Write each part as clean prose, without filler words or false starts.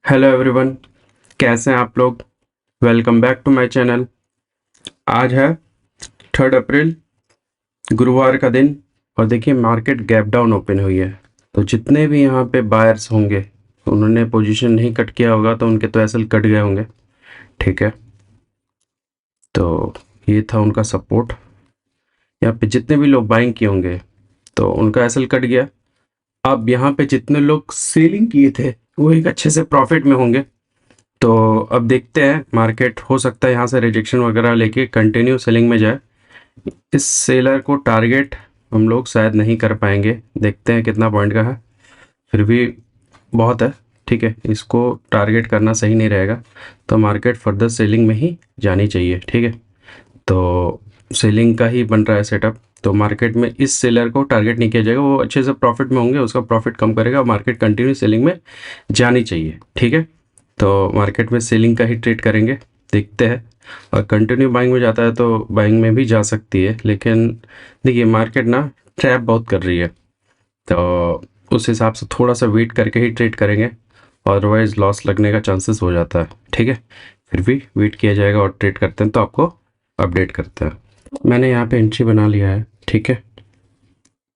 Hello everyone, कैसे हैं आप लोग। Welcome back to my channel. आज है 3 अप्रैल, गुरुवार का दिन। और देखिए मार्केट गैप डाउन ओपन हुई है। तो जितने भी यहाँ पे बायर्स होंगे उन्होंने पोजीशन नहीं कट किया होगा तो उनके तो ऐसे कट गए होंगे। ठीक है, तो ये था उनका सपोर्ट। यहाँ पे जितने भी लोग बाइंग किए होंगे तो उनका एसएल कट गया। अब यहाँ पे जितने लोग सेलिंग किए थे वो एक अच्छे से प्रॉफिट में होंगे। तो अब देखते हैं, मार्केट हो सकता है यहाँ से रिजेक्शन वगैरह लेके कंटिन्यू सेलिंग में जाए। इस सेलर को टारगेट हम लोग शायद नहीं कर पाएंगे, देखते हैं कितना पॉइंट का है। फिर भी बहुत है, ठीक है, इसको टारगेट करना सही नहीं रहेगा। तो मार्केट फर्दर सेलिंग में ही जानी चाहिए। ठीक है, तो सेलिंग का ही बन रहा है सेटअप। तो मार्केट में इस सेलर को टारगेट नहीं किया जाएगा, वो अच्छे से प्रॉफिट में होंगे, उसका प्रॉफिट कम करेगा, मार्केट कंटिन्यू सेलिंग में जानी चाहिए। ठीक है, तो मार्केट में सेलिंग का ही ट्रेड करेंगे, देखते हैं। और कंटिन्यू बाइंग में जाता है तो बाइंग में भी जा सकती है, लेकिन देखिए मार्केट ना ट्रैप बहुत कर रही है। तो उस हिसाब से थोड़ा सा वेट करके ही ट्रेड करेंगे, अदरवाइज लॉस लगने का चांसेस हो जाता है। ठीक है, फिर भी वेट किया जाएगा और ट्रेड करते हैं तो आपको अपडेट करते हैं। मैंने यहाँ पे एंट्री बना लिया है। ठीक है,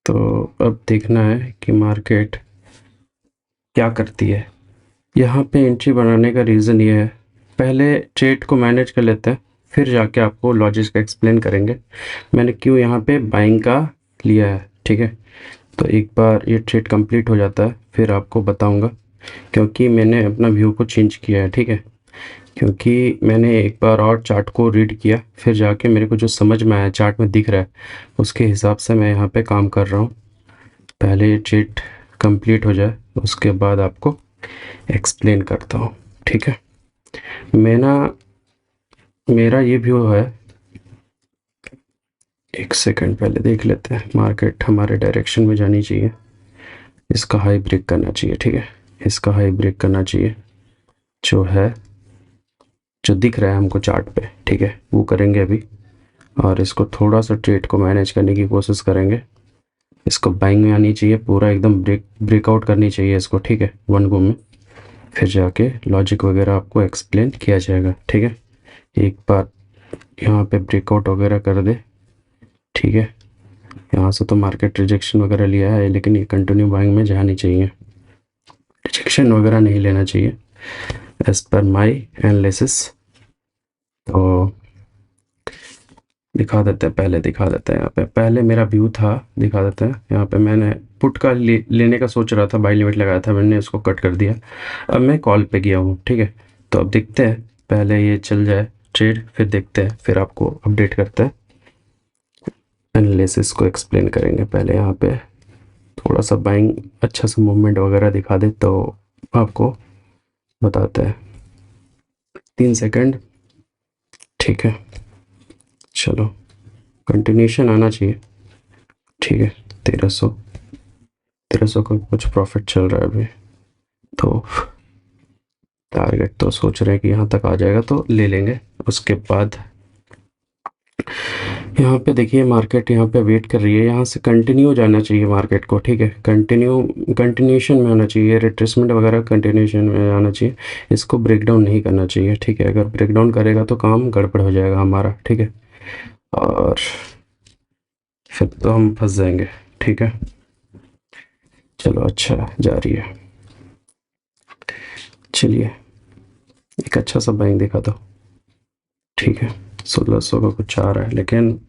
तो अब देखना है कि मार्केट क्या करती है। यहाँ पे एंट्री बनाने का रीज़न ये है, पहले ट्रेड को मैनेज कर लेते हैं, फिर जाके आपको लॉजिक का एक्सप्लेन करेंगे मैंने क्यों यहाँ पे बाइंग का लिया है। ठीक है, तो एक बार ये ट्रेड कंप्लीट हो जाता है फिर आपको बताऊंगा, क्योंकि मैंने अपना व्यू को चेंज किया है। ठीक है, क्योंकि मैंने एक बार और चार्ट को रीड किया, फिर जाके मेरे को जो समझ में आया चार्ट में दिख रहा है उसके हिसाब से मैं यहाँ पे काम कर रहा हूँ। पहले ये ट्रेड कंप्लीट हो जाए उसके बाद आपको एक्सप्लेन करता हूँ। ठीक है, मैं ना मेरा ये व्यू है, एक सेकंड पहले देख लेते हैं। मार्केट हमारे डायरेक्शन में जानी चाहिए, इसका हाई ब्रेक करना चाहिए। ठीक है, इसका हाई ब्रेक करना चाहिए, जो है जो दिख रहा है हमको चार्ट पे। ठीक है, वो करेंगे अभी। और इसको थोड़ा सा ट्रेड को मैनेज करने की कोशिश करेंगे। इसको बाइंग में आनी चाहिए, पूरा एकदम ब्रेकआउट करनी चाहिए इसको। ठीक है, वन गो में, फिर जाके लॉजिक वगैरह आपको एक्सप्लेन किया जाएगा। ठीक है, एक बार यहाँ पे ब्रेकआउट वगैरह कर दे। ठीक है, यहाँ से तो मार्केट रिजेक्शन वगैरह लिया है, लेकिन ये कंटिन्यू बाइंग में जानी चाहिए, रिजेक्शन वगैरह नहीं लेना चाहिए एज पर माई एनालिसिस। तो दिखा देते हैं, पहले दिखा देते हैं। यहाँ पे पहले मेरा व्यू था, दिखा देते हैं। यहाँ पे मैंने पुट का लेने का सोच रहा था, बाई लिमिट लगाया था, मैंने इसको कट कर दिया। अब मैं कॉल पे गया हूँ। ठीक है, तो अब देखते हैं, पहले ये चल जाए ट्रेड, फिर देखते हैं, फिर आपको अपडेट करते हैं, एनालिसिस को एक्सप्लेन करेंगे। पहले यहाँ पे थोड़ा सा बाइंग अच्छा सा मूवमेंट वगैरह दिखा दे तो आपको बताते हैं। 3 सेकंड। ठीक है, चलो कंटिन्यूशन आना चाहिए। ठीक है, 1300 का कुछ प्रॉफिट चल रहा है अभी। तो टारगेट तो सोच रहे हैं कि यहाँ तक आ जाएगा तो ले लेंगे। उसके बाद यहाँ पे देखिए मार्केट यहाँ पे वेट कर रही है, यहाँ से कंटिन्यू जाना चाहिए मार्केट को। ठीक है, कंटिन्यूशन में आना चाहिए, रिट्रेसमेंट वगैरह कंटिन्यूशन में आना चाहिए, इसको ब्रेक डाउन नहीं करना चाहिए। ठीक है, अगर ब्रेक डाउन करेगा तो काम गड़बड़ हो जाएगा हमारा। ठीक है, और फिर तो हम फंस जाएंगे। ठीक है, चलो अच्छा जा रही है। चलिए एक अच्छा सा बाइंग देखा दो। ठीक है, 1600 का कुछ आ रहा है, लेकिन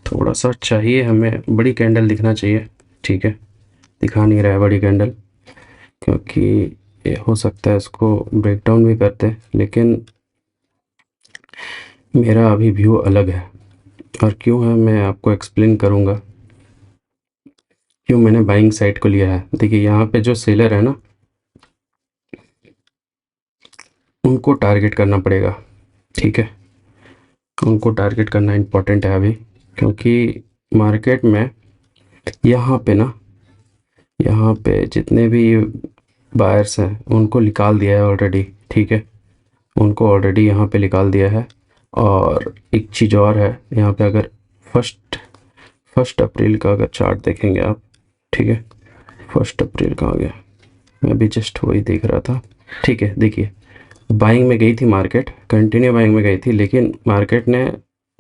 थोड़ा सा चाहिए हमें, बड़ी कैंडल दिखना चाहिए। ठीक है, दिखा नहीं रहा है बड़ी कैंडल, क्योंकि ये हो सकता है इसको ब्रेक डाउन भी करते, लेकिन मेरा अभी व्यू अलग है। और क्यों है मैं आपको एक्सप्लेन करूँगा, क्यों मैंने बाइंग साइड को लिया है। देखिए यहाँ पे जो सेलर है ना, उनको टारगेट करना पड़ेगा। ठीक है, उनको टारगेट करना इम्पोर्टेंट है अभी, क्योंकि मार्केट में यहाँ पे ना, यहाँ पे जितने भी बायर्स हैं उनको निकाल दिया है ऑलरेडी। ठीक है, उनको ऑलरेडी यहाँ पे निकाल दिया है। और एक चीज़ और है यहाँ पे, अगर फर्स्ट अप्रैल का अगर चार्ट देखेंगे आप। ठीक है, 1 अप्रैल का आ गया, मैं भी जस्ट वही देख रहा था। ठीक है, देखिए बाइंग में गई थी मार्केट, कंटिन्यू बाइंग में गई थी, लेकिन मार्केट ने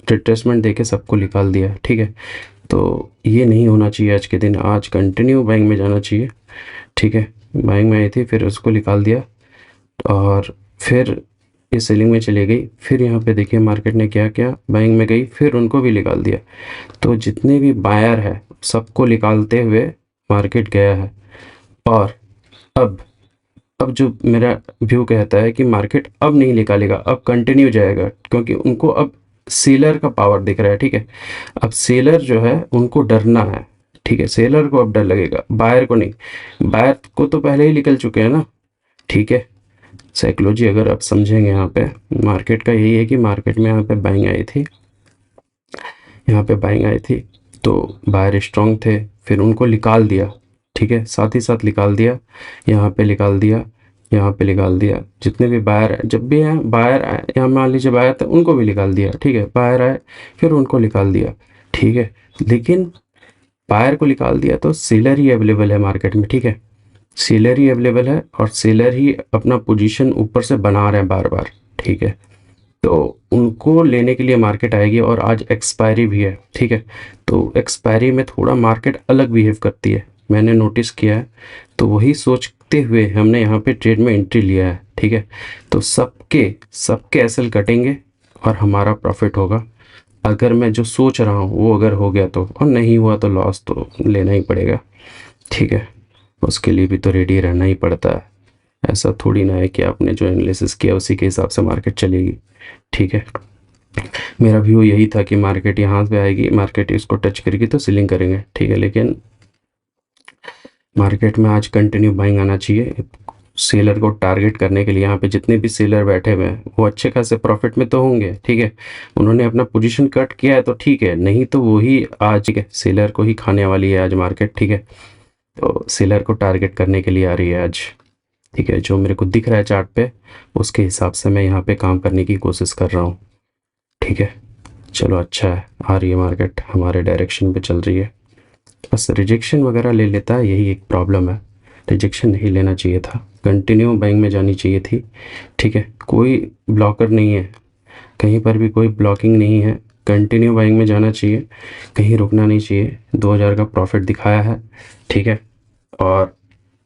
रिट्रेसमेंट देके सबको निकाल दिया। ठीक है, तो ये नहीं होना चाहिए आज के दिन, आज कंटिन्यू बाइंग में जाना चाहिए। ठीक है, बाइंग में आई थी, फिर उसको निकाल दिया और फिर ये सेलिंग में चली गई। फिर यहाँ पे देखिए मार्केट ने क्या किया, बाइंग में गई, फिर उनको भी निकाल दिया। तो जितने भी बायर है सबको निकालते हुए मार्केट गया है। और अब अब जो मेरा व्यू कहता है कि मार्केट अब नहीं निकालेगा, अब कंटिन्यू जाएगा, क्योंकि उनको अब सेलर का पावर दिख रहा है। ठीक है, अब सेलर जो है उनको डरना है। ठीक है, सेलर को अब डर लगेगा, बायर को नहीं। बायर को तो पहले ही निकल चुके हैं ना। ठीक है, साइकोलॉजी अगर आप समझेंगे यहाँ पे, मार्केट का यही है कि मार्केट में यहाँ पे बाइंग आई थी, यहाँ पे बाइंग आई थी, तो बायर स्ट्रॉन्ग थे, फिर उनको निकाल दिया। ठीक है, साथ ही साथ निकाल दिया, यहाँ पे निकाल दिया, यहाँ पे निकाल दिया। जितने भी बायर जब भी हैं, बायर आए, यहाँ मान लीजिए बायर थे, उनको भी निकाल दिया। ठीक है, बायर आए, फिर उनको निकाल दिया। ठीक है, लेकिन बायर को निकाल दिया तो सेलर ही अवेलेबल है मार्केट में। ठीक है, सेलर ही अवेलेबल है और सेलर ही अपना पोजीशन ऊपर से बना रहे हैं बार बार। ठीक है, तो उनको लेने के लिए मार्केट आएगी और आज एक्सपायरी भी है। ठीक है, तो एक्सपायरी में थोड़ा मार्केट अलग बिहेव करती है, मैंने नोटिस किया है। तो वही सोचते हुए हमने यहाँ पे ट्रेड में एंट्री लिया है। ठीक है, तो सबके सबके एसएल कटेंगे और हमारा प्रॉफिट होगा। अगर मैं जो सोच रहा हूँ वो अगर हो गया तो, और नहीं हुआ तो लॉस तो लेना ही पड़ेगा। ठीक है, उसके लिए भी तो रेडी रहना ही पड़ता है। ऐसा थोड़ी ना है कि आपने जो एनालिसिस किया उसी के हिसाब से मार्केट चलेगी। ठीक है, मेरा व्यू यही था कि मार्केट यहाँ पे आएगी, मार्केट इसको टच करेगी तो सीलिंग करेंगे। ठीक है, लेकिन मार्केट में आज कंटिन्यू बाइंग आना चाहिए। सेलर को टारगेट करने के लिए यहाँ पे जितने भी सेलर बैठे हुए हैं वो अच्छे खासे प्रॉफिट में तो होंगे। ठीक है, उन्होंने अपना पोजीशन कट किया है तो ठीक है, नहीं तो वही आज के सेलर को ही खाने वाली है आज मार्केट। ठीक है, तो सेलर को टारगेट करने के लिए आ रही है आज। ठीक है, जो मेरे को दिख रहा है चार्ट पे उसके हिसाब से मैं यहाँ पे काम करने की कोशिश कर रहा हूँ। ठीक है, चलो अच्छा है, आ रही है मार्केट, हमारे डायरेक्शन पे चल रही है। बस रिजेक्शन वगैरह ले लेता है, यही एक प्रॉब्लम है। रिजेक्शन नहीं लेना चाहिए था, कंटिन्यू बाइंग में जानी चाहिए थी। ठीक है, कोई ब्लॉकर नहीं है, कहीं पर भी कोई ब्लॉकिंग नहीं है, कंटिन्यू बाइंग में जाना चाहिए, कहीं रुकना नहीं चाहिए। 2000 का प्रॉफिट दिखाया है। ठीक है, और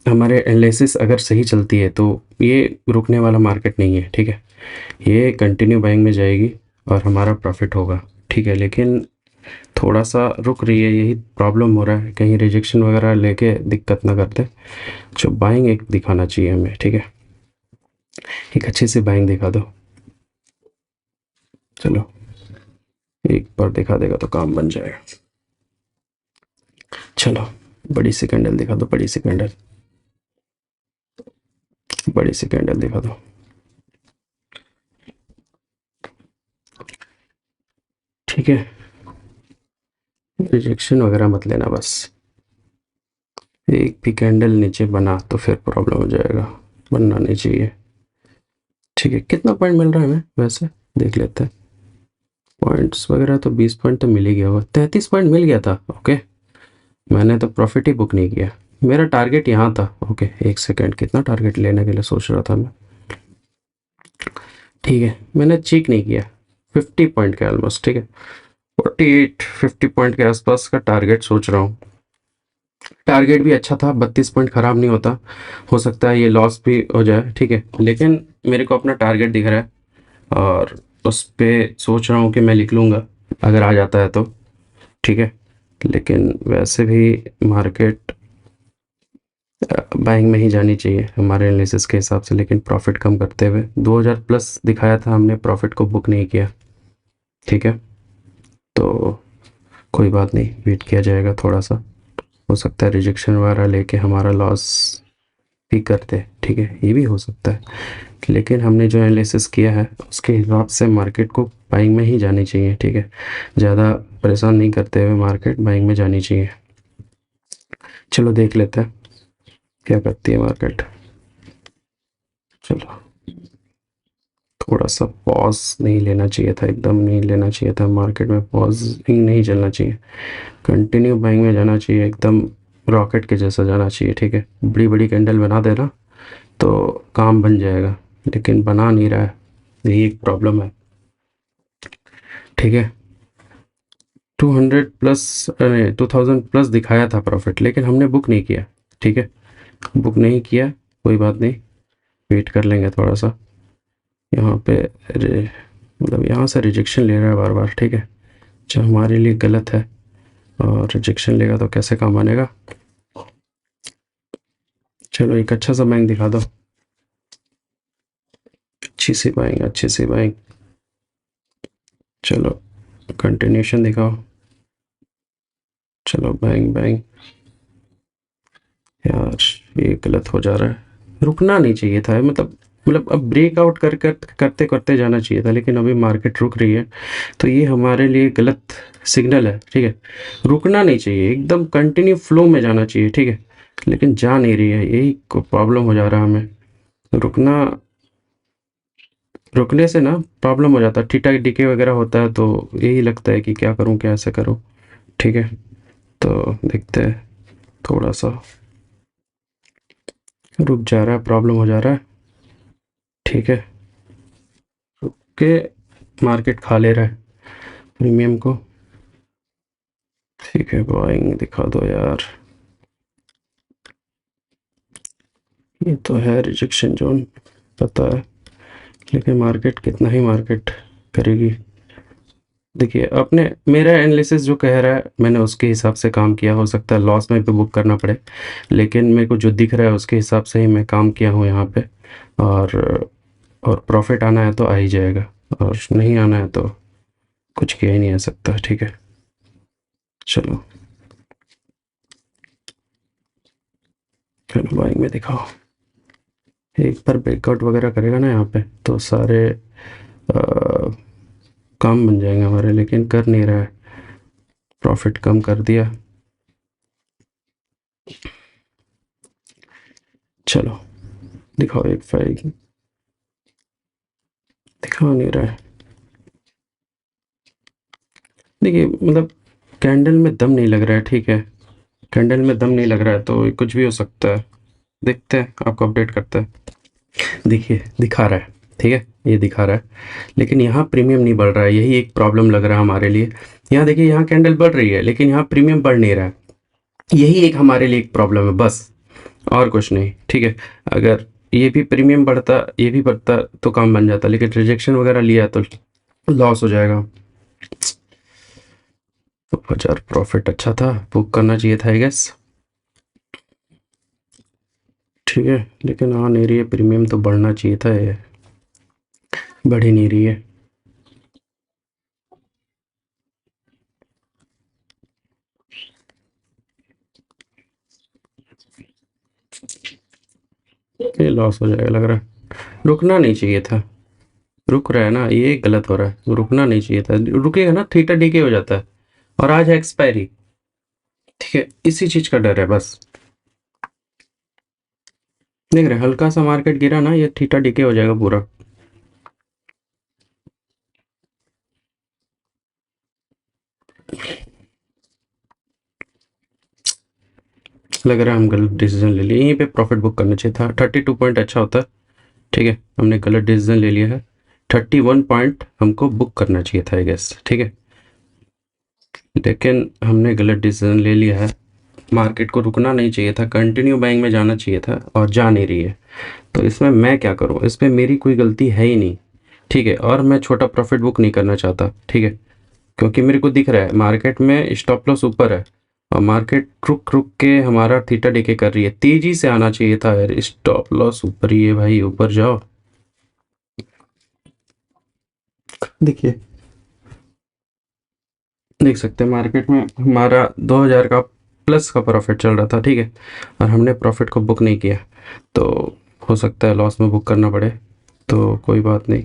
हमारे एनालिसिस अगर सही चलती है तो ये रुकने वाला मार्केट नहीं है। ठीक है, ये कंटिन्यू बाइंग में जाएगी और हमारा प्रॉफिट होगा। ठीक है, लेकिन थोड़ा सा रुक रही है, यही प्रॉब्लम हो रहा है, कहीं रिजेक्शन वगैरह लेके दिक्कत ना करते। जो बाइंग एक दिखाना चाहिए हमें। ठीक है, एक अच्छी सी बाइंग दिखा दो, चलो एक बार दिखा देगा तो काम बन जाएगा। चलो बड़ी सी कैंडल दिखा दो, बड़ी सी कैंडल, बड़ी सी कैंडल दिखा दो। ठीक है, रिजेक्शन वगैरह मत लेना, बस एक भी कैंडल नीचे बना तो फिर प्रॉब्लम हो जाएगा, बनना नहीं चाहिए। ठीक है, कितना पॉइंट मिल रहा है हमें वैसे देख लेते हैं। पॉइंट्स वगैरह तो 20 पॉइंट तो मिल ही गया होगा, 33 पॉइंट मिल गया था। ओके, मैंने तो प्रॉफिट ही बुक नहीं किया, मेरा टारगेट यहाँ था। ओके, एक सेकेंड, कितना टारगेट लेने के लिए सोच रहा था मैं। ठीक है, मैंने चेक नहीं किया, 50 पॉइंट के ऑलमोस्ट। ठीक है, 48-50 पॉइंट के आसपास का टारगेट सोच रहा हूँ। टारगेट भी अच्छा था, 32 पॉइंट ख़राब नहीं होता, हो सकता है ये लॉस भी हो जाए। ठीक है, लेकिन मेरे को अपना टारगेट दिख रहा है और उस पे सोच रहा हूँ कि मैं लिख लूँगा अगर आ जाता है तो। ठीक है, लेकिन वैसे भी मार्केट बाइंग में ही जानी चाहिए हमारे एनालिसिस के हिसाब से, लेकिन प्रॉफिट कम करते हुए 2000 प्लस दिखाया था हमने, प्रॉफिट को बुक नहीं किया। ठीक है, तो कोई बात नहीं, वेट किया जाएगा थोड़ा सा, हो सकता है रिजेक्शन वगैरह लेके हमारा लॉस भी करते। ठीक है, ये भी हो सकता है, लेकिन हमने जो एनालिसिस किया है उसके हिसाब से मार्केट को बाइंग में ही जानी चाहिए। ठीक है, ज़्यादा परेशान नहीं करते हुए मार्केट बाइंग में जानी चाहिए। चलो देख लेते हैं क्या करती है मार्केट। चलो, थोड़ा सा पॉज नहीं लेना चाहिए था, एकदम नहीं लेना चाहिए था, मार्केट में पॉजिंग नहीं चलना चाहिए, कंटिन्यू बाइंग में जाना चाहिए, एकदम रॉकेट के जैसा जाना चाहिए। ठीक है, बड़ी बड़ी कैंडल बना देना, तो काम बन जाएगा, लेकिन बना नहीं रहा है, यही एक प्रॉब्लम है। ठीक है, 200 प्लस, अरे 2000 प्लस दिखाया था प्रॉफिट, लेकिन हमने बुक नहीं किया। ठीक है, बुक नहीं किया, कोई बात नहीं, वेट कर लेंगे थोड़ा सा। यहाँ पे मतलब यहाँ से रिजेक्शन ले रहा है बार बार। ठीक है, जो हमारे लिए गलत है, और रिजेक्शन लेगा तो कैसे काम बनेगा। चलो एक अच्छा सा बैंक दिखा दो, अच्छी सी बाइंग, अच्छी सी बाइंग। चलो कंटिन्यूशन दिखाओ। चलो बाइंग बाइंग। यार ये गलत हो जा रहा है, रुकना नहीं चाहिए था, मतलब अब ब्रेकआउट करते करते जाना चाहिए था, लेकिन अभी मार्केट रुक रही है, तो ये हमारे लिए गलत सिग्नल है। ठीक है, रुकना नहीं चाहिए, एकदम कंटिन्यू फ्लो में जाना चाहिए। ठीक है, लेकिन जा नहीं रही है, यही प्रॉब्लम हो जा रहा है हमें। रुकना, रुकने से ना प्रॉब्लम हो जाता है, थीटा डीके वगैरह होता है, तो यही लगता है कि क्या करूं, कैसे करूं। ठीक है, तो देखते हैं, थोड़ा सा रुक जा रहा है, प्रॉब्लम हो जा रहा है। ठीक है, रुक के मार्केट खा ले रहा है प्रीमियम को। ठीक है, बाइंग दिखा दो यार। ये तो है रिजेक्शन जोन, पता है, लेकिन मार्केट कितना ही मार्केट करेगी। देखिए, अपने मेरा एनालिसिस जो कह रहा है, मैंने उसके हिसाब से काम किया। हो सकता है लॉस में भी बुक करना पड़े, लेकिन मेरे को जो दिख रहा है उसके हिसाब से ही मैं काम किया हूँ यहाँ पे। और प्रॉफिट आना है तो आ ही जाएगा, और नहीं आना है तो कुछ किया ही नहीं आ सकता। ठीक है, चलो चलो बाइंग में दिखाओ। एक बार ब्रेकआउट वगैरह करेगा ना यहाँ पे, तो सारे काम बन जाएंगे हमारे, लेकिन कर नहीं रहा है, प्रॉफिट कम कर दिया। चलो दिखाओ एक फाइल, दिखा नहीं रहा है। देखिए मतलब कैंडल में दम नहीं लग रहा है। ठीक है, कैंडल में दम नहीं लग रहा है, तो कुछ भी हो सकता है। देखते हैं, आपको अपडेट करते हैं। देखिए दिखा रहा है, ठीक है, ये दिखा रहा है, लेकिन यहाँ प्रीमियम नहीं बढ़ रहा है, यही एक प्रॉब्लम लग रहा है हमारे लिए। यहाँ देखिए, यहाँ कैंडल बढ़ रही है, लेकिन यहाँ प्रीमियम बढ़ नहीं रहा है, यही एक हमारे लिए एक प्रॉब्लम है बस, और कुछ नहीं। ठीक है, अगर ये भी प्रीमियम बढ़ता, ये भी बढ़ता, तो काम बन जाता, लेकिन रिजेक्शन वगैरह लिया तो लॉस हो जाएगा। तो 1000 प्रॉफिट अच्छा था, बुक करना चाहिए था आई गेस। ठीक है, लेकिन आ नहीं रही है, प्रीमियम तो बढ़ना चाहिए था, ये बढ़ ही नहीं रही है। ये लॉस हो जाएगा लग रहा है, रुकना नहीं चाहिए था। रुक रहा है ना, ये गलत हो रहा है, रुकना नहीं चाहिए था, रुकेगा ना थीटा डीके हो जाता है, और आज है एक्सपायरी। ठीक है, इसी चीज का डर है बस। देख रहे हैं, हल्का सा मार्केट गिरा ना, ये थीटा डीके हो जाएगा पूरा। लग रहा है हम गलत डिसीजन ले लिए, यहीं पे प्रॉफिट बुक करना चाहिए था। 32 पॉइंट अच्छा होता है। ठीक है, हमने गलत डिसीजन ले लिया है, 31 पॉइंट हमको बुक करना चाहिए था आई गेस। ठीक है, लेकिन हमने गलत डिसीजन ले लिया है, मार्केट को रुकना नहीं चाहिए था, कंटिन्यू बाइंग में जाना चाहिए था, और जा नहीं रही है, तो इसमें मैं क्या करूं, इसमें मेरी कोई गलती है ही नहीं। ठीक है, और मैं छोटा प्रॉफिट बुक नहीं करना चाहता। ठीक है, क्योंकि मेरे को दिख रहा है मार्केट में स्टॉप लॉस ऊपर है, और मार्केट रुक रुक के हमारा थीटा डीके कर रही है, तेजी से आना चाहिए था यार, स्टॉप लॉस ऊपर ही है भाई, ऊपर जाओ। देखिए, देख सकते हैं मार्केट में हमारा 2000 का प्लस का प्रॉफिट चल रहा था। ठीक है, और हमने प्रॉफिट को बुक नहीं किया, तो हो सकता है लॉस में बुक करना पड़े, तो कोई बात नहीं,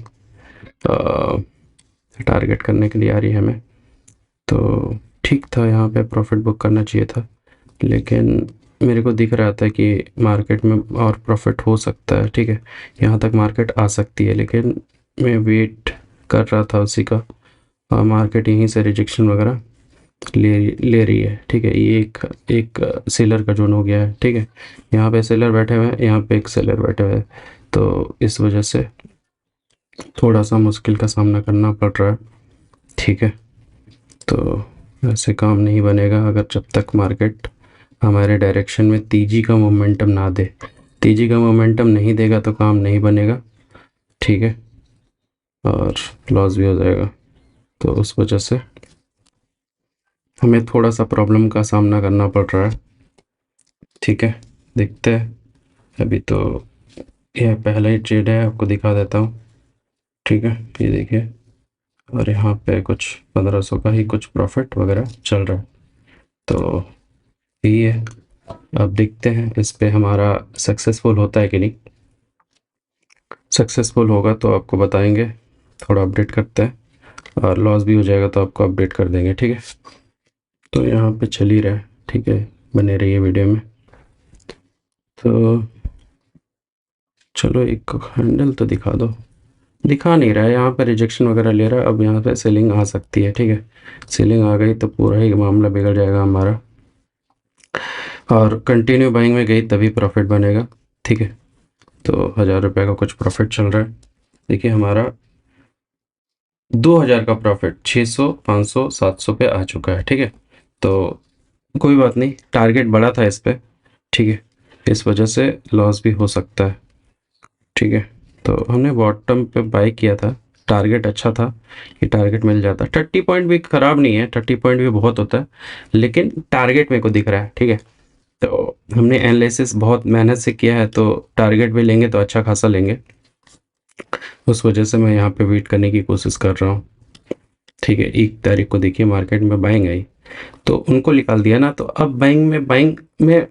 टारगेट करने के लिए आ रही है हमें, तो ठीक था, यहाँ पे प्रॉफिट बुक करना चाहिए था, लेकिन मेरे को दिख रहा था कि मार्केट में और प्रॉफिट हो सकता है। ठीक है, यहाँ तक मार्केट आ सकती है, लेकिन मैं वेट कर रहा था उसी का, मार्केट यहीं से रिजेक्शन वगैरह ले रही है, ठीक है। ये एक सेलर का जोन हो गया है, ठीक है। यहाँ पे सेलर बैठे हुए हैं, यहाँ पे एक सेलर बैठे हुए हैं, तो इस वजह से थोड़ा सा मुश्किल का सामना करना पड़ रहा है, ठीक है। तो ऐसे काम नहीं बनेगा अगर जब तक मार्केट हमारे डायरेक्शन में तेजी का मोमेंटम ना दे। तेजी का मोमेंटम नहीं देगा तो काम नहीं बनेगा, ठीक है, और लॉस भी हो जाएगा। तो उस वजह से हमें थोड़ा सा प्रॉब्लम का सामना करना पड़ रहा है, ठीक है। देखते हैं, अभी तो यह पहला ही ट्रेड है, आपको दिखा देता हूँ, ठीक है। ये देखिए, और यहाँ पे कुछ 1500 का ही कुछ प्रॉफिट वगैरह चल रहा है, तो यही है। अब देखते हैं इस पे हमारा सक्सेसफुल होता है कि नहीं। सक्सेसफुल होगा तो आपको बताएंगे, थोड़ा अपडेट करते हैं, और लॉस भी हो जाएगा तो आपको अपडेट कर देंगे, ठीक है। तो यहाँ पे चल ही रहा है, ठीक है, बने रहिए वीडियो में। तो चलो एक हैंडल तो दिखा दो, दिखा नहीं रहा है, यहाँ पे रिजेक्शन वगैरह ले रहा है। अब यहाँ पे सेलिंग आ सकती है, ठीक है। सेलिंग आ गई तो पूरा ही मामला बिगड़ जाएगा हमारा, और कंटिन्यू बाइंग में गई तभी प्रॉफिट बनेगा, ठीक है। तो 1000 रुपये का कुछ प्रॉफिट चल रहा है, देखिए हमारा 2000 का प्रॉफिट 600 500 700 पे आ चुका है, ठीक है। तो कोई बात नहीं, टारगेट बड़ा था इस पे, ठीक है, इस वजह से लॉस भी हो सकता है, ठीक है। तो हमने बॉटम पे बाई किया था, टारगेट अच्छा था, ये टारगेट मिल जाता। 30 पॉइंट भी ख़राब नहीं है, 30 पॉइंट भी बहुत होता है, लेकिन टारगेट मेरे को दिख रहा है, ठीक है। तो हमने एनालिसिस बहुत मेहनत से किया है, तो टारगेट भी लेंगे तो अच्छा खासा लेंगे, उस वजह से मैं यहाँ पे वेट करने की कोशिश कर रहा हूँ, ठीक है। 1 तारीख को देखिए मार्केट में बाइंग आई, तो उनको निकाल दिया ना, तो अब बाइंग में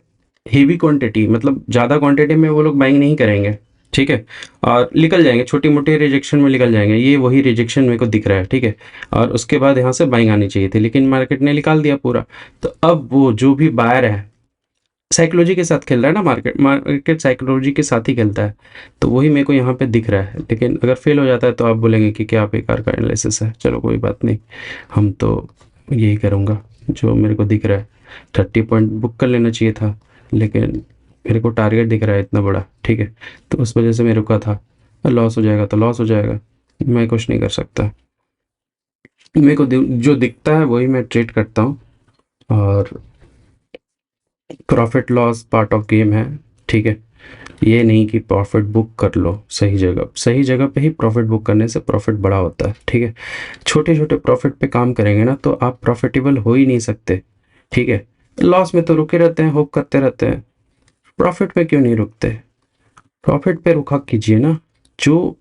हेवी क्वांटिटी, मतलब ज़्यादा क्वांटिटी में वो लोग बाइंग नहीं करेंगे, ठीक है, और निकल जाएंगे, छोटी मोटी रिजेक्शन में निकल जाएंगे। ये वही रिजेक्शन मेरे को दिख रहा है, ठीक है, और उसके बाद यहाँ से बाइंग आनी चाहिए थी, लेकिन मार्केट ने निकाल दिया पूरा। तो अब वो जो भी बायर है, साइकोलॉजी के साथ खेल रहा है ना, मार्केट साइकोलॉजी के साथ ही खेलता है, तो वही मेरे को यहाँ पे दिख रहा है। लेकिन अगर फेल हो जाता है तो आप बोलेंगे कि क्या बेकार का एनालिसिस है, चलो कोई बात नहीं, हम तो यही करूँगा जो मेरे को दिख रहा है। 30 पॉइंट बुक कर लेना चाहिए था, लेकिन मेरे को टारगेट दिख रहा है इतना बड़ा, ठीक है, तो उस वजह से मैं रुका था। लॉस हो जाएगा तो लॉस हो जाएगा, मैं कुछ नहीं कर सकता। मेरे को जो दिखता है वही मैं ट्रेड करता हूँ, और profit loss part of game है, ठीक है। ये नहीं कि प्रॉफिट बुक कर लो सही जगह पे ही प्रॉफिट बुक करने से प्रॉफिट बड़ा होता है, ठीक है। छोटे छोटे प्रॉफिट पे काम करेंगे ना तो आप प्रॉफिटेबल हो ही नहीं सकते, ठीक है। लॉस में तो रुके रहते हैं, होप करते रहते हैं, प्रॉफिट पे क्यों नहीं रुकते? प्रॉफिट पे रुका कीजिए ना। जो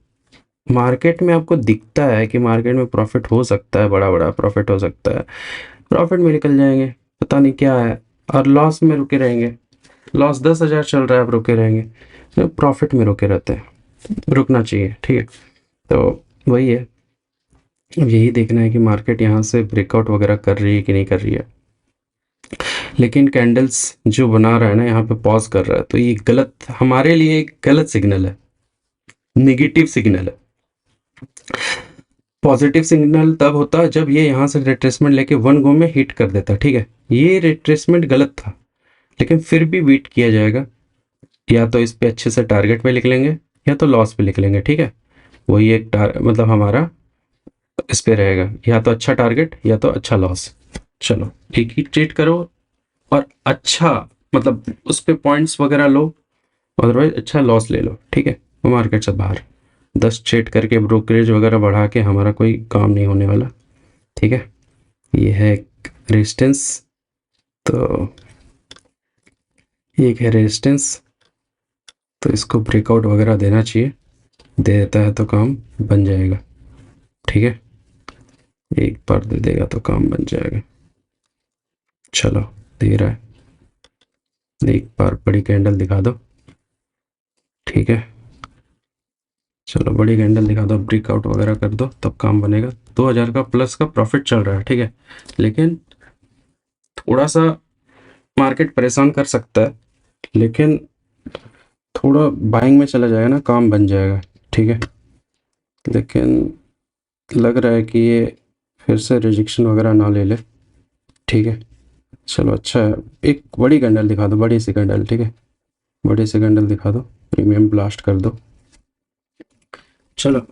मार्केट में आपको दिखता है कि मार्केट में प्रॉफिट हो सकता है, बड़ा बड़ा प्रॉफिट हो सकता है, प्रॉफिट में निकल जाएंगे, पता नहीं क्या है, और लॉस में रुके रहेंगे। लॉस 10,000 चल रहा है, आप रुके रहेंगे, तो प्रॉफिट में रुके रहते हैं, रुकना चाहिए, ठीक है। तो वही है, अब यही देखना है कि मार्केट यहाँ से ब्रेकआउट वगैरह कर रही है कि नहीं कर रही है। लेकिन कैंडल्स जो बना रहा है ना, यहाँ पे पॉज कर रहा है, तो ये गलत, हमारे लिए एक गलत सिग्नल है, नेगेटिव सिग्नल है। पॉजिटिव सिग्नल तब होता है जब ये यहाँ से रिट्रेसमेंट लेके वन गो में हिट कर देता, ठीक है। ये रिट्रेसमेंट गलत था, लेकिन फिर भी वेट किया जाएगा, या तो इस पे अच्छे से टारगेट पे लिख लेंगे, या तो लॉस पे लिख लेंगे, ठीक है। वही एक मतलब हमारा इस पे रहेगा, या तो अच्छा टारगेट या तो अच्छा लॉस। चलो एक ही ट्रेड करो, और अच्छा मतलब उस पे पॉइंट्स वगैरह लो, अदरवाइज अच्छा लॉस ले लो, ठीक है। मार्केट से बाहर 10 ट्रेड करके ब्रोकरेज वगैरह बढ़ा के हमारा कोई काम नहीं होने वाला, ठीक है। ये है रेजिस्टेंस, तो ये है रेजिस्टेंस, तो इसको ब्रेकआउट वगैरह देना चाहिए, दे देता है तो काम बन जाएगा, ठीक है। एक बार दे देगा तो काम बन जाएगा। चलो दे रहा है, एक बार बड़ी कैंडल दिखा दो, ठीक है। चलो बड़ी कैंडल दिखा दो, ब्रेकआउट वगैरह कर दो, तब काम बनेगा। 2000 का प्लस का प्रॉफिट चल रहा है, ठीक है, लेकिन थोड़ा सा मार्केट परेशान कर सकता है, लेकिन थोड़ा बाइंग में चला जाएगा ना, काम बन जाएगा, ठीक है। लेकिन लग रहा है कि ये फिर से रिजेक्शन वगैरह ना ले ले, ठीक है, चलो अच्छा है। एक बड़ी कैंडल दिखा दो, बड़ी सी कैंडल, ठीक है, बड़ी सी कैंडल दिखा दो, प्रीमियम ब्लास्ट कर दो। चलो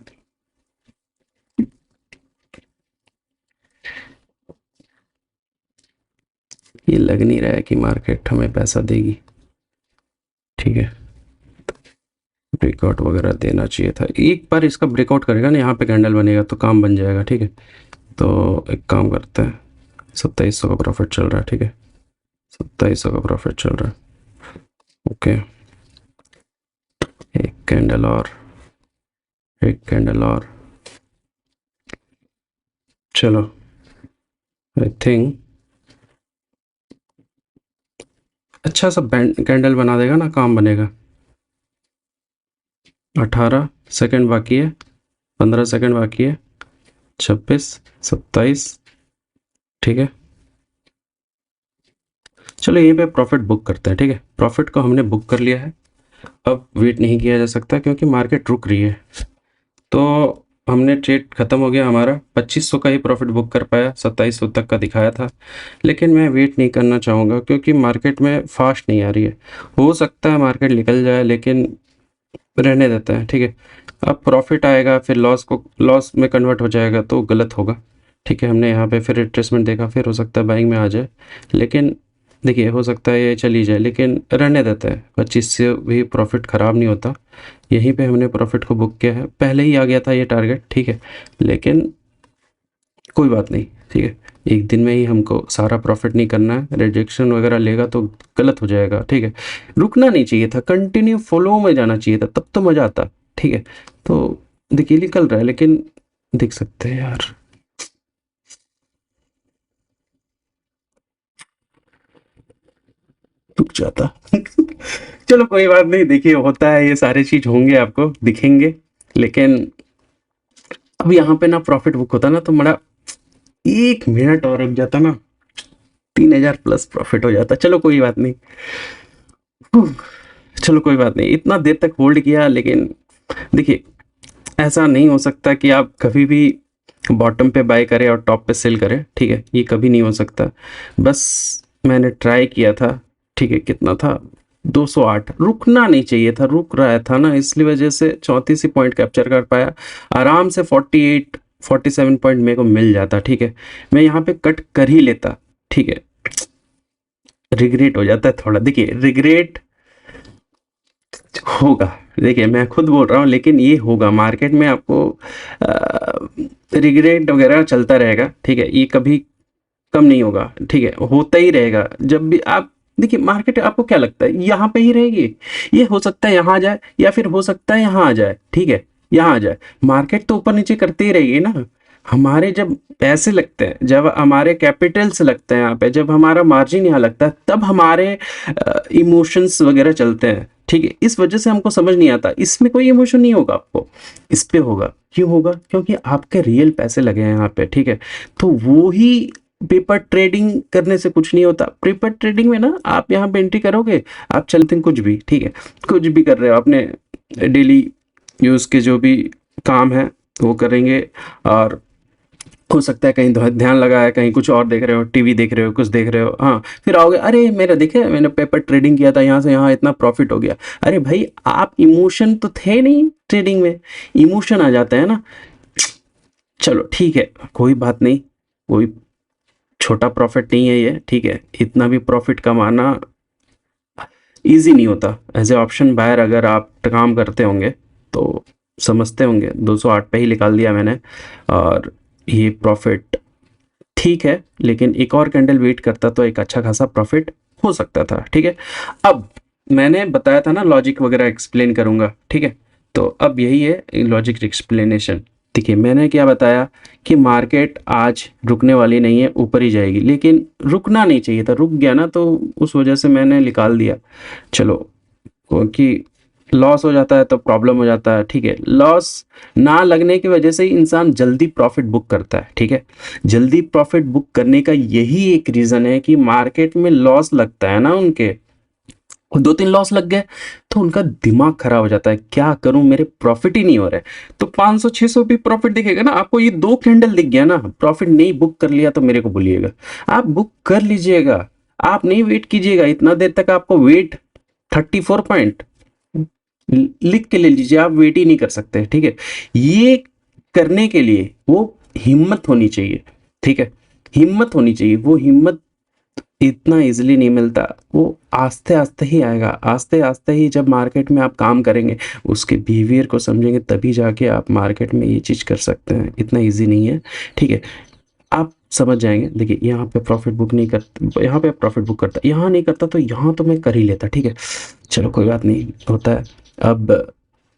ये लग नहीं रहा है कि मार्केट हमें पैसा देगी, ठीक है, ब्रेकआउट वगैरह देना चाहिए था। एक बार इसका ब्रेकआउट करेगा ना, यहाँ पे कैंडल बनेगा तो काम बन जाएगा, ठीक है। तो एक काम करते हैं, 2700 का प्रॉफिट चल रहा है, ठीक है, 2700 का प्रॉफिट चल रहा है, ओके। एक कैंडल और, एक कैंडल और, चलो आई थिंक अच्छा सा कैंडल बना देगा ना, काम बनेगा। 18 सेकंड बाकी है, 15 सेकंड बाकी है, 26, 27, ठीक है। चलो यहीं पे प्रॉफिट बुक करते हैं, ठीक है। प्रॉफिट को हमने बुक कर लिया है, अब वेट नहीं किया जा सकता क्योंकि मार्केट रुक रही है। तो हमने ट्रेड ख़त्म हो गया हमारा, 2500 का ही प्रॉफिट बुक कर पाया, 2700 तक का दिखाया था। लेकिन मैं वेट नहीं करना चाहूँगा क्योंकि मार्केट में फास्ट नहीं आ रही है। हो सकता है मार्केट निकल जाए, लेकिन रहने देते हैं, ठीक है। अब प्रॉफिट आएगा फिर लॉस में कन्वर्ट हो जाएगा तो गलत होगा, ठीक है। हमने यहाँ पे फिर रिट्रेसमेंट देखा, फिर हो सकता है बाइंग में आ जाए, लेकिन देखिए हो सकता है ये चली जाए, लेकिन रहने देते हैं। 25 से भी प्रॉफिट ख़राब नहीं होता। यहीं पे हमने प्रॉफिट को बुक किया है, पहले ही आ गया था ये टारगेट, ठीक है, लेकिन कोई बात नहीं, ठीक है। एक दिन में ही हमको सारा प्रॉफिट नहीं करना है, रिजेक्शन वगैरह लेगा तो गलत हो जाएगा, ठीक है। रुकना नहीं चाहिए था, कंटिन्यू फ्लो में जाना चाहिए था, तब तो मज़ा आता, ठीक है। तो देखिए निकल रहा है, लेकिन देख सकते हैं यार, रुक जाता। चलो कोई बात नहीं, देखिए होता है, ये सारे चीज होंगे, आपको दिखेंगे, लेकिन अब यहाँ पे ना प्रॉफिट बुक होता ना तो बड़ा, 1 मिनट और रुक जाता ना, 3000 प्लस प्रॉफिट हो जाता। चलो कोई बात नहीं, उफ, चलो कोई बात नहीं, इतना देर तक होल्ड किया, लेकिन देखिए ऐसा नहीं हो सकता कि आप कभी भी बॉटम पे बाय करें और टॉप पे सेल करें, ठीक है, ये कभी नहीं हो सकता। बस मैंने ट्राई किया था, ठीक है, कितना था, 208, रुकना नहीं चाहिए था, रुक रहा था ना, इसलिए वजह से 34 ही पॉइंट कैप्चर कर पाया। आराम से 48 47 पॉइंट मेरे को मिल जाता, ठीक है, मैं यहाँ पे कट कर ही लेता, ठीक है। रिग्रेट हो जाता है थोड़ा, देखिए रिग्रेट होगा, देखिए मैं खुद बोल रहा हूँ, लेकिन ये होगा मार्केट में, आपको रिग्रेट वगैरह चलता रहेगा, ठीक है, ये कभी कम नहीं होगा, ठीक है, होता ही रहेगा। जब भी आप देखिए मार्केट, आपको क्या लगता है यहाँ पे ही रहेगी, ये हो सकता है यहाँ आ जाए, या फिर हो सकता है यहाँ आ जाए, ठीक है, यहाँ आ जाए। मार्केट तो ऊपर नीचे करते ही रहेगी ना। हमारे जब पैसे लगते हैं, जब हमारे कैपिटल्स लगते हैं यहाँ पे, जब हमारा मार्जिन यहाँ लगता है, तब हमारे इमोशंस वगैरह चलते हैं, ठीक है। इस वजह से हमको समझ नहीं आता, इसमें कोई इमोशन नहीं होगा आपको, इस पे होगा। क्यों होगा? क्योंकि आपके रियल पैसे लगे हैं यहाँ पे, ठीक है। तो वो ही पेपर ट्रेडिंग करने से कुछ नहीं होता। पेपर ट्रेडिंग में ना आप यहाँ पे एंट्री करोगे, आप चलते हैं कुछ भी, ठीक है, कुछ भी कर रहे हो, अपने डेली यूज़ के जो भी काम है वो करेंगे, और हो सकता है कहीं ध्यान लगा है, कहीं कुछ और देख रहे हो, टीवी देख रहे हो, कुछ देख रहे हो, हाँ, फिर आओगे, अरे मेरा देखे, मैंने पेपर ट्रेडिंग किया था, यहाँ से यहाँ इतना प्रॉफिट हो गया। अरे भाई, आप इमोशन तो थे नहीं ट्रेडिंग में, इमोशन आ जाता है ना। चलो ठीक है, कोई बात नहीं, कोई छोटा प्रॉफिट नहीं है ये, ठीक है। इतना भी प्रॉफिट कमाना इजी नहीं होता। एज ए ऑप्शन बायर अगर आप काम करते होंगे तो समझते होंगे, 208 पे ही निकाल दिया मैंने, और ये प्रॉफिट ठीक है, लेकिन एक और कैंडल वेट करता तो एक अच्छा खासा प्रॉफिट हो सकता था, ठीक है। अब मैंने बताया था ना लॉजिक वगैरह एक्सप्लेन करूंगा, ठीक है, तो अब यही है लॉजिक एक्सप्लेनेशन। देखिए मैंने क्या बताया कि मार्केट आज रुकने वाली नहीं है, ऊपर ही जाएगी, लेकिन रुकना नहीं चाहिए था, रुक गया ना तो उस वजह से मैंने निकाल दिया। चलो, क्योंकि लॉस हो जाता है तो प्रॉब्लम हो जाता है, ठीक है। लॉस ना लगने की वजह से ही इंसान जल्दी प्रॉफिट बुक करता है, ठीक है। जल्दी प्रॉफिट बुक करने का यही एक रीज़न है कि मार्केट में लॉस लगता है ना उनके, दो तीन लॉस लग गए तो उनका दिमाग खराब हो जाता है, क्या करूं मेरे प्रॉफिट ही नहीं हो रहा है। तो 500 600 भी प्रॉफिट दिखेगा ना आपको, ये दो कैंडल दिख गया ना, प्रॉफिट नहीं बुक कर लिया तो मेरे को बोलिएगा, आप बुक कर लीजिएगा, आप नहीं वेट कीजिएगा इतना देर तक। आपको वेट 34 पॉइंट लिख के ले लीजिए, आप वेट ही नहीं कर सकते, ठीक है। ये करने के लिए वो हिम्मत होनी चाहिए, ठीक है, हिम्मत होनी चाहिए। वो हिम्मत इतना इजीली नहीं मिलता, वो आस्ते आस्ते ही आएगा, आस्ते आस्ते ही जब मार्केट में आप काम करेंगे, उसके बिहेवियर को समझेंगे, तभी जाके आप मार्केट में ये चीज़ कर सकते हैं। इतना इजी नहीं है, ठीक है, आप समझ जाएंगे। देखिए यहाँ पे प्रॉफिट बुक नहीं करता, यहाँ पे प्रॉफिट बुक करता, यहाँ नहीं करता तो यहाँ तो मैं कर ही लेता, ठीक है, चलो कोई बात नहीं, होता है। अब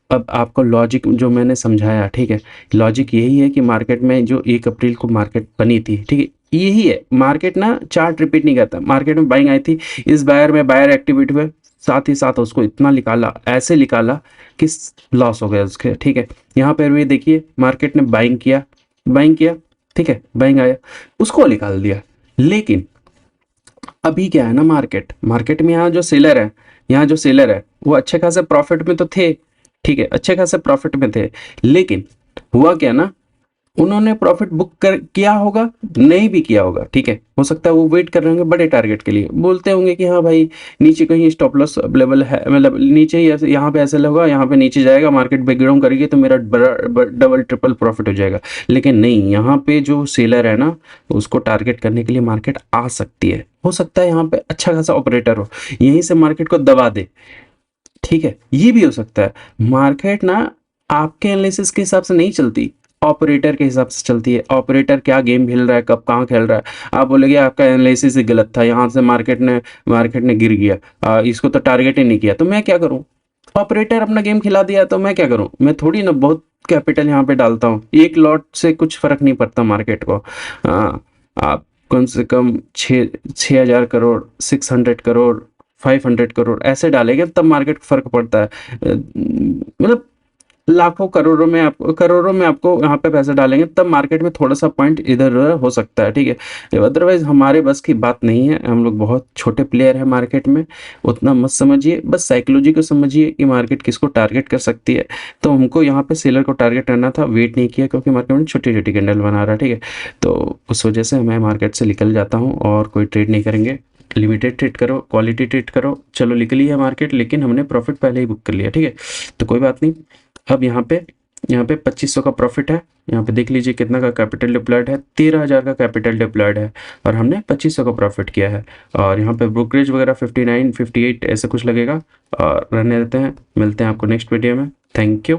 आपको लॉजिक जो मैंने समझाया, ठीक है, लॉजिक यही है कि मार्केट में जो 1 अप्रैल को मार्केट बनी थी, ठीक है, यही है। मार्केट ना चार्ट रिपीट नहीं करता, मार्केट में बाइंग आई थी, इस बायर में बायर एक्टिविटी में साथ ही साथ उसको इतना निकाला, ऐसे निकाला कि लॉस हो गया उसके, ठीक है। यहाँ पर भी देखिए मार्केट ने बाइंग किया, बाइंग किया, ठीक है, बाइंग आया, उसको निकाल दिया। लेकिन अभी क्या है ना, मार्केट मार्केट में यहाँ जो सेलर है, यहाँ जो सेलर है वो अच्छे खासे प्रॉफिट में तो थे, ठीक है, अच्छे खासे प्रॉफिट में थे। लेकिन हुआ क्या ना, उन्होंने प्रॉफिट बुक कर किया होगा, नहीं भी किया होगा, ठीक है, हो सकता है वो वेट कर रहे होंगे बड़े टारगेट के लिए, बोलते होंगे कि हाँ भाई नीचे कहीं स्टॉप लॉस अवेलेबल है, मतलब नीचे ही ऐसे यहाँ पे ऐसे होगा, यहाँ पे नीचे जाएगा, मार्केट ब्रेकडाउन करेगी तो मेरा बड़ा डबल ट्रिपल प्रॉफिट हो जाएगा। लेकिन नहीं, यहाँ पे जो सेलर है ना, उसको टारगेट करने के लिए मार्केट आ सकती है, हो सकता है यहाँ पे अच्छा खासा ऑपरेटर हो, यहीं से मार्केट को दबा दे, ठीक है, ये भी हो सकता है। मार्केट ना आपके एनालिसिस के हिसाब से नहीं चलती, ऑपरेटर के हिसाब से चलती है। ऑपरेटर क्या गेम खेल रहा है, कब कहाँ खेल रहा है। आप बोलेगे आपका एनालिसिस ही गलत था, यहाँ से मार्केट ने गिर गया, इसको तो टारगेट ही नहीं किया, तो मैं क्या करूँ। ऑपरेटर अपना गेम खिला दिया तो मैं क्या करूँ, मैं थोड़ी ना बहुत कैपिटल यहाँ पे डालता हूँ, एक लॉट से कुछ फर्क नहीं पड़ता मार्केट को। आप कम से कम 6,000 करोड़, 600 करोड़, 500 करोड़ ऐसे डालेंगे तब मार्केट को फर्क पड़ता है। मतलब लाखों करोड़ों में आपको यहाँ पे पैसे डालेंगे तब मार्केट में थोड़ा सा पॉइंट इधर उधर हो सकता है, ठीक है, अदरवाइज हमारे बस की बात नहीं है, हम लोग बहुत छोटे प्लेयर हैं मार्केट में, उतना मत समझिए, बस साइकोलॉजी को समझिए कि मार्केट किसको टारगेट कर सकती है। तो हमको यहाँ पे सेलर को टारगेट करना था, वेट नहीं किया क्योंकि मार्केट में छोटी छोटी कैंडल बना रहा है, ठीक है, तो उस वजह से मैं मार्केट से निकल जाता हूँ और कोई ट्रेड नहीं करेंगे। लिमिटेड ट्रेड करो, क्वालिटी ट्रेड करो, चलो निकली है मार्केट, लेकिन हमने प्रॉफिट पहले ही बुक कर लिया, ठीक है, तो कोई बात नहीं। अब यहाँ पे 2500 का प्रॉफिट है, यहाँ पे देख लीजिए कितना का कैपिटल डिप्लॉयड है, 13,000 का कैपिटल डिप्लॉयड है और हमने 2500 का प्रॉफिट किया है। और यहाँ पे ब्रोकरेज वगैरह 59 58 ऐसे कुछ लगेगा, और रहने देते हैं, मिलते हैं आपको नेक्स्ट वीडियो में। Thank you.